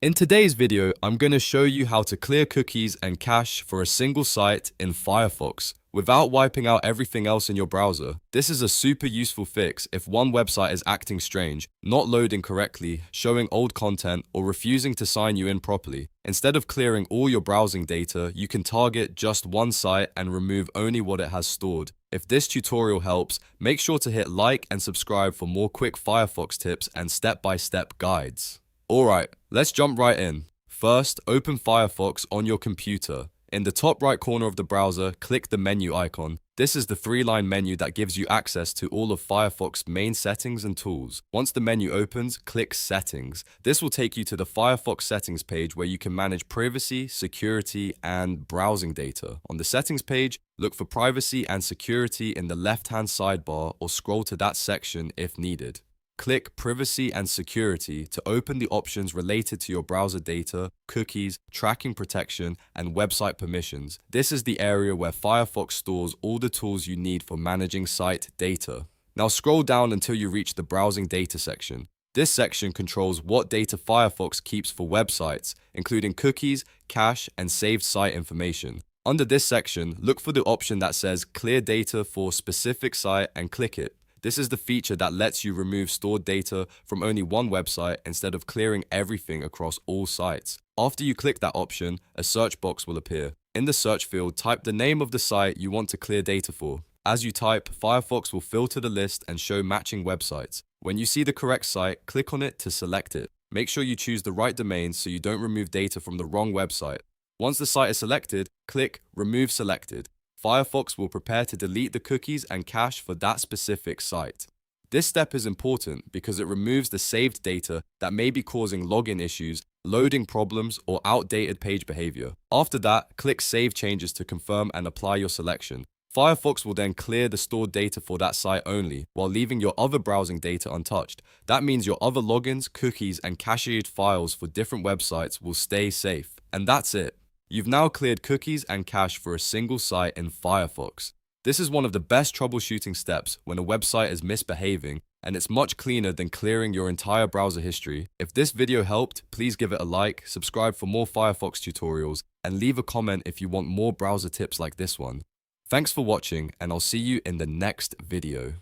In today's video, I'm going to show you how to clear cookies and cache for a single site in Firefox without wiping out everything else in your browser. This is a super useful fix if one website is acting strange, not loading correctly, showing old content, or refusing to sign you in properly. Instead of clearing all your browsing data, you can target just one site and remove only what it has stored. If this tutorial helps, make sure to hit like and subscribe for more quick Firefox tips and step-by-step guides. Alright, let's jump right in. First, open Firefox on your computer. In the top right corner of the browser, click the menu icon. This is the three-line menu that gives you access to all of Firefox's main settings and tools. Once the menu opens, click Settings. This will take you to the Firefox settings page where you can manage privacy, security, and browsing data. On the settings page, look for privacy and security in the left-hand sidebar or scroll to that section if needed. Click Privacy and Security to open the options related to your browser data, cookies, tracking protection, and website permissions. This is the area where Firefox stores all the tools you need for managing site data. Now scroll down until you reach the Browsing Data section. This section controls what data Firefox keeps for websites, including cookies, cache, and saved site information. Under this section, look for the option that says Clear Data for Specific Site and click it. This is the feature that lets you remove stored data from only one website instead of clearing everything across all sites. After you click that option, a search box will appear. In the search field, type the name of the site you want to clear data for. As you type, Firefox will filter the list and show matching websites. When you see the correct site, click on it to select it. Make sure you choose the right domain so you don't remove data from the wrong website. Once the site is selected, click Remove Selected. Firefox will prepare to delete the cookies and cache for that specific site. This step is important because it removes the saved data that may be causing login issues, loading problems, or outdated page behavior. After that, click Save Changes to confirm and apply your selection. Firefox will then clear the stored data for that site only, while leaving your other browsing data untouched. That means your other logins, cookies, and cached files for different websites will stay safe. And that's it. You've now cleared cookies and cache for a single site in Firefox. This is one of the best troubleshooting steps when a website is misbehaving, and it's much cleaner than clearing your entire browser history. If this video helped, please give it a like, subscribe for more Firefox tutorials, and leave a comment if you want more browser tips like this one. Thanks for watching, and I'll see you in the next video.